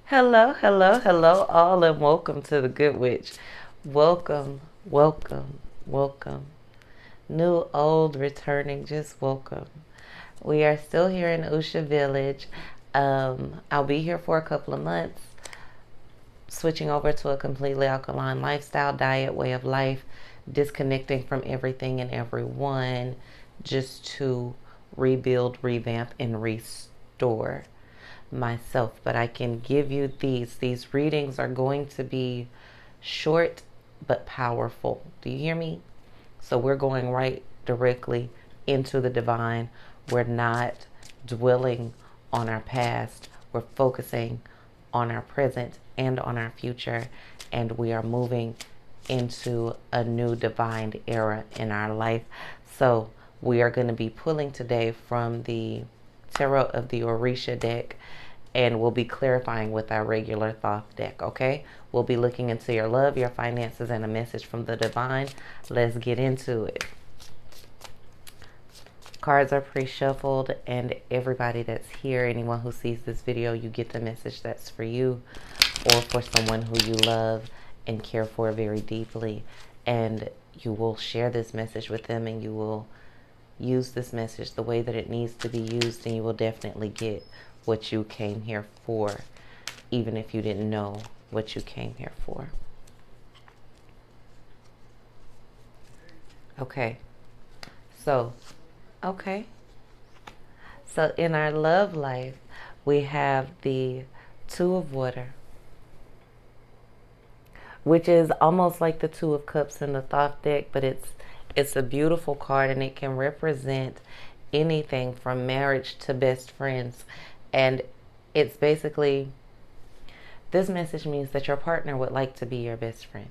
Hello, hello, hello, all, and welcome to the Good Witch. Welcome, welcome, welcome. New, old, returning, just welcome. We are still here in Usha Village. I'll be here for a couple of months, switching over to a completely alkaline lifestyle, diet, way of life, disconnecting from everything and everyone, just to rebuild, revamp, and restore myself. But I can give you these readings are going to be short but powerful. Do you hear me? So we're going right directly into the divine. We're not dwelling on our past. We're focusing on our present and on our future, and we are moving into a new divine era in our life. So we are going to be pulling today from the Tarot of the Orisha deck, and we'll be clarifying with our regular Thoth deck, okay? We'll be looking into your love, your finances, and a message from the divine. Let's get into it. Cards are pre-shuffled, and everybody that's here, anyone who sees this video, you get the message that's for you or for someone who you love and care for very deeply. And you will share this message with them, and you will use this message the way that it needs to be used, and you will definitely get what you came here for, even if you didn't know what you came here for. Okay. So, okay. So in our love life, we have the Two of Water, which is almost like the Two of Cups in the Thoth deck, but it's a beautiful card, and it can represent anything from marriage to best friends. And it's basically, this message means that your partner would like to be your best friend.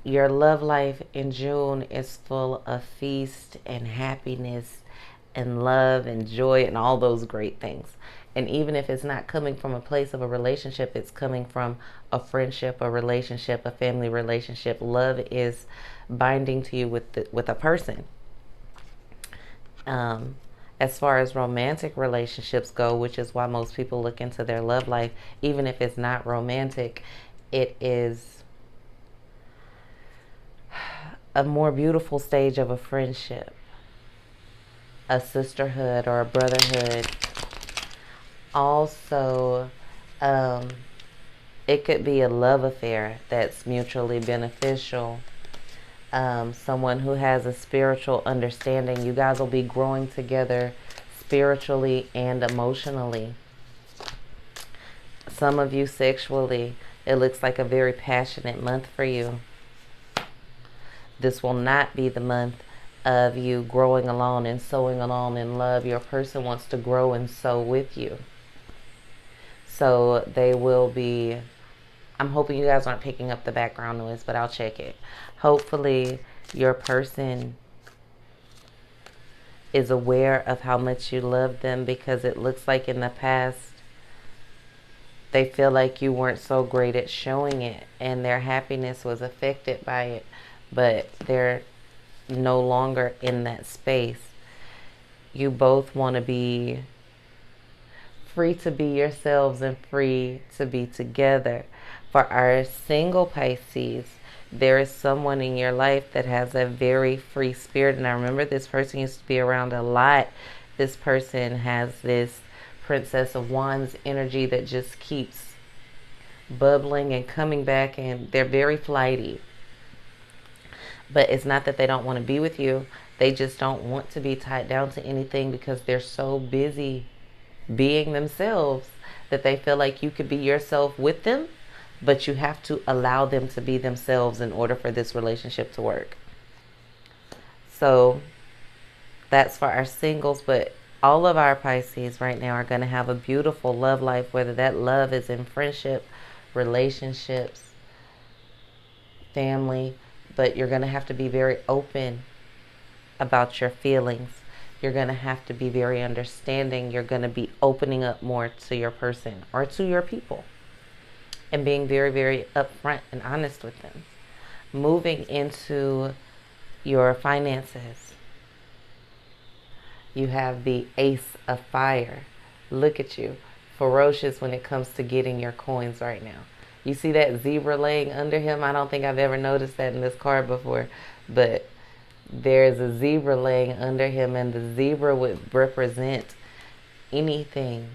Your love life in June is full of feast and happiness and love and joy and all those great things. And even if it's not coming from a place of a relationship, it's coming from a friendship, a relationship, a family relationship. Love is binding to you with a person. As far as romantic relationships go, which is why most people look into their love life, even if it's not romantic, it is a more beautiful stage of a friendship, a sisterhood, or a brotherhood. Also, it could be a love affair that's mutually beneficial. Someone who has a spiritual understanding. You guys will be growing together spiritually and emotionally. Some of you sexually, it looks like a very passionate month for you. This will not be the month of you growing alone and sowing alone in love. Your person wants to grow and sow with you. So they will be, I'm hoping you guys aren't picking up the background noise, but I'll check it. Hopefully your person is aware of how much you love them, because it looks like in the past they feel like you weren't so great at showing it, and their happiness was affected by it, but they're no longer in that space. You both want to be free to be yourselves and free to be together. For our single Pisces, there is someone in your life that has a very free spirit. And I remember this person used to be around a lot. This person has this Princess of Wands energy that just keeps bubbling and coming back, and they're very flighty. But it's not that they don't want to be with you. They just don't want to be tied down to anything, because they're so busy being themselves that they feel like you could be yourself with them, but you have to allow them to be themselves in order for this relationship to work. So that's for our singles, but all of our Pisces right now are going to have a beautiful love life, whether that love is in friendship, relationships, family, but you're going to have to be very open about your feelings. You're going to have to be very understanding. You're going to be opening up more to your person or to your people, and being very, very upfront and honest with them. Moving into your finances, you have the Ace of Fire. Look at you. ferocious when it comes to getting your coins right now. You see that zebra laying under him? I don't think I've ever noticed that in this card before, but there's a zebra laying under him, and the zebra would represent anything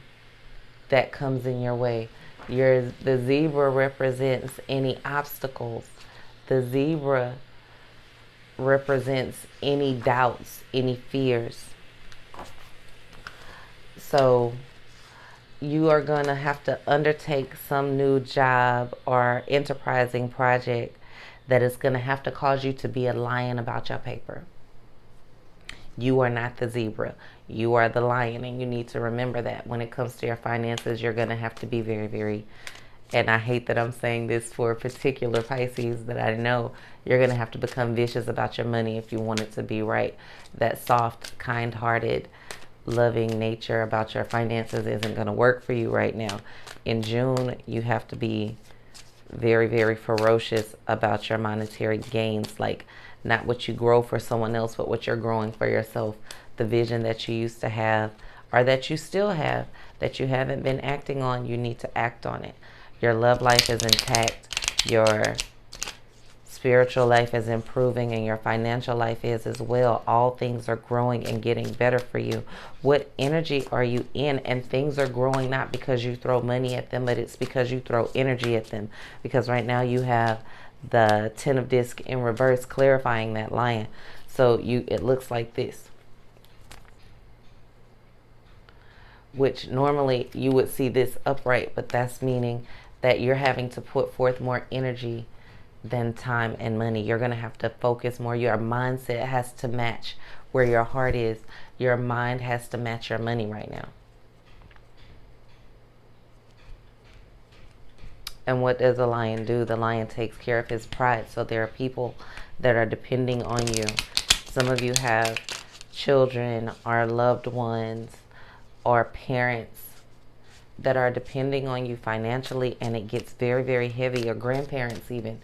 that comes in your way. The zebra represents any obstacles. The zebra represents any doubts, any fears. So you are going to have to undertake some new job or enterprising project that is going to have to cause you to be a lion about your paper. You are not the zebra. You are the lion, and you need to remember that when it comes to your finances, you're going to have to be very, very, and I hate that I'm saying this for a particular Pisces that I know, you're going to have to become vicious about your money if you want it to be right. That soft, kind-hearted, loving nature about your finances isn't going to work for you right now. In June, you have to be very, very ferocious about your monetary gains, like not what you grow for someone else, but what you're growing for yourself. The vision that you used to have, or that you still have, that you haven't been acting on, you need to act on it. Your love life is intact. Your spiritual life is improving, and your financial life is as well. All things are growing and getting better for you. What energy are you in? And things are growing not because you throw money at them, but it's because you throw energy at them. Because right now you have the 10 of disc in reverse, clarifying that lion. So it looks like this, which normally you would see this upright, but that's meaning that you're having to put forth more energy than time and money. You're going to have to focus more. Your mindset has to match where your heart is. Your mind has to match your money right now. And what does a lion do? The lion takes care of his pride. So there are people that are depending on you. Some of you have children or loved ones or parents that are depending on you financially, and it gets very, very heavy, or grandparents even,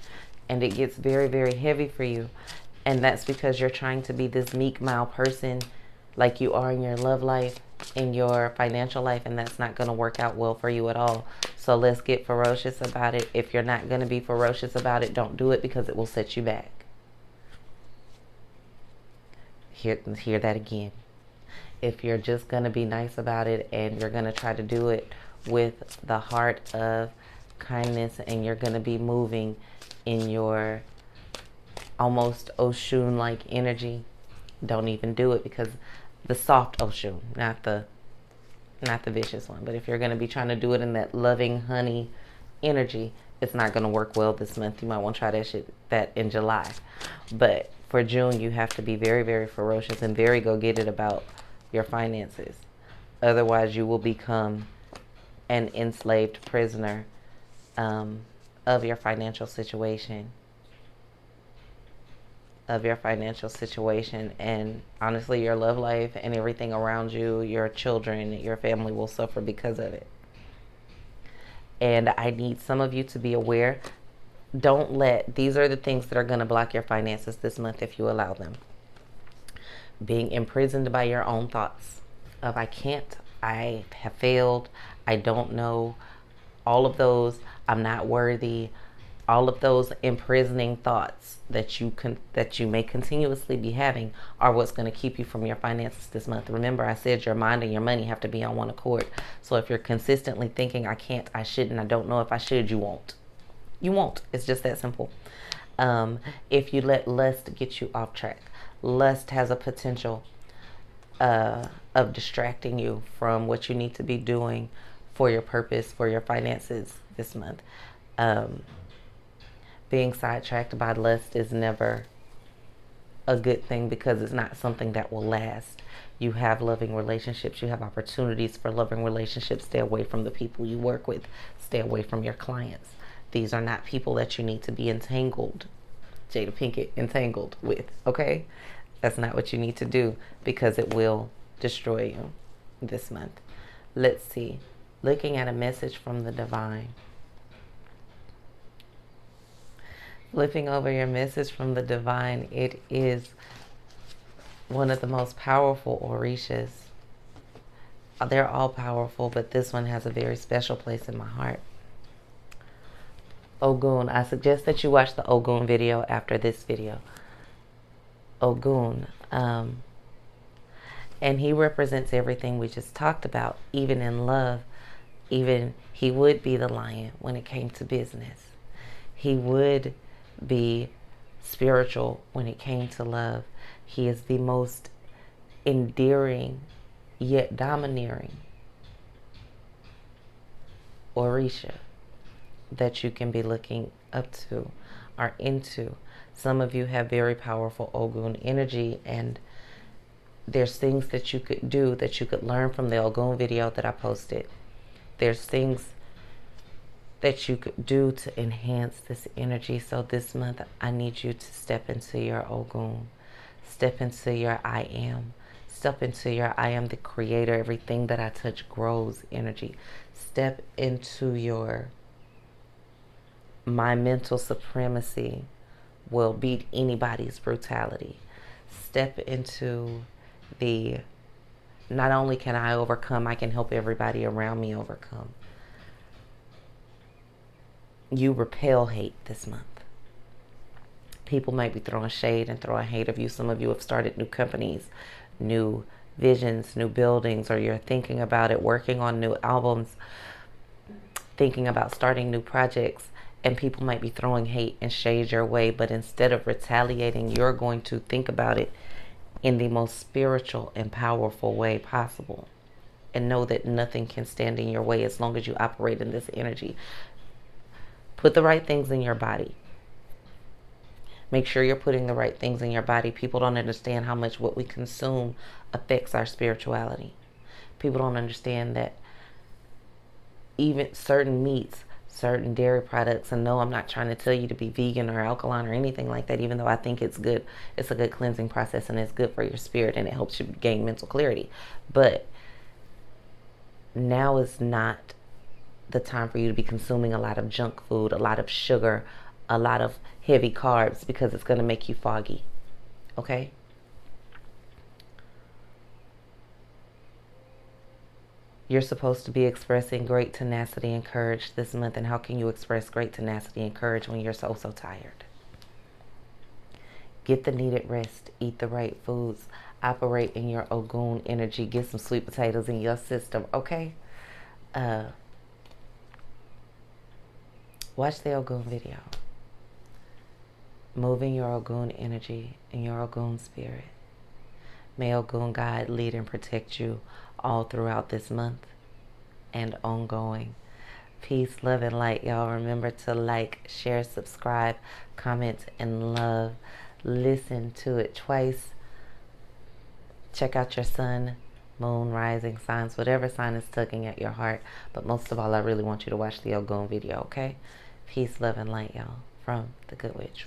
and it gets very, very heavy for you. And that's because you're trying to be this meek, mild person like you are in your love life, in your financial life, and that's not going to work out well for you at all. So let's get ferocious about it. If you're not going to be ferocious about it, don't do it, because it will set you back. Hear that again. If you're just going to be nice about it, and you're going to try to do it with the heart of kindness, and you're going to be moving in your almost Oshun-like energy, don't even do it, because the soft Oshun, not the vicious one. But if you're going to be trying to do it in that loving honey energy, it's not going to work well this month. You might want to try that in July. But for June, you have to be very, very ferocious and very go-get-it about your finances. Otherwise, you will become an enslaved prisoner of your financial situation. And honestly, your love life and everything around you, your children, your family will suffer because of it. And I need some of you to be aware. These are the things that are going to block your finances this month if you allow them. Being imprisoned by your own thoughts of I can't, I have failed, I don't know, all of those, I'm not worthy, all of those imprisoning thoughts that you may continuously be having are what's going to keep you from your finances this month. Remember, I said your mind and your money have to be on one accord. So if you're consistently thinking I can't, I shouldn't, I don't know if I should, you won't. You won't. It's just that simple. If you let lust get you off track, lust has a potential of distracting you from what you need to be doing for your purpose, for your finances this month. Being sidetracked by lust is never a good thing, because it's not something that will last. You have loving relationships. You have opportunities for loving relationships. Stay away from the people you work with. Stay away from your clients. These are not people that you need to be entangled, Jada Pinkett, entangled with, okay? That's not what you need to do, because it will destroy you this month. Let's see. Looking at a message from the divine. Flipping over your message from the divine, it is one of the most powerful orishas they're all powerful, but this one has a very special place in my heart. Ogun. I suggest that you watch the Ogun video after this video. Ogun. And he represents everything we just talked about, even in love. Even he would be the lion when it came to business. He would be spiritual when it came to love. He is the most endearing yet domineering Orisha that you can be looking up to or into. Some of you have very powerful Ogun energy, and there's things that you could do, that you could learn from the Ogun video that I posted. There's things that you could do to enhance this energy. So this month, I need you to step into your Ogun. Step into your I am. Step into your I am the creator. Everything that I touch grows energy. Step into your my mental supremacy will beat anybody's brutality. Step into the not only can I overcome, I can help everybody around me overcome. You repel hate this month. People might be throwing shade and throwing hate of you. Some of you have started new companies, new visions, new buildings, or you're thinking about it, working on new albums, thinking about starting new projects, and people might be throwing hate and shade your way, but instead of retaliating, you're going to think about it in the most spiritual and powerful way possible, and know that nothing can stand in your way as long as you operate in this energy. Put the right things in your body. Make sure you're putting the right things in your body. People don't understand how much what we consume affects our spirituality. People don't understand that even certain meats, certain dairy products, and no, I'm not trying to tell you to be vegan or alkaline or anything like that, even though I think it's good. It's a good cleansing process, and it's good for your spirit, and it helps you gain mental clarity. But now is not the time for you to be consuming a lot of junk food, a lot of sugar, a lot of heavy carbs, because it's going to make you foggy. Okay? You're supposed to be expressing great tenacity and courage this month. And how can you express great tenacity and courage when you're so tired? Get the needed rest. Eat the right foods. Operate in your Ogun energy. Get some sweet potatoes in your system. Okay? Watch the Ogun video. Move in your Ogun energy, in your Ogun spirit. May Ogun guide, lead, and protect you all throughout this month and ongoing. Peace, love, and light, y'all. Remember to like, share, subscribe, comment, and love. Listen to it twice. Check out your sun, moon, rising signs, whatever sign is tugging at your heart. But most of all, I really want you to watch the Ogun video, okay? Peace, love, and light, y'all, from the Good Witch.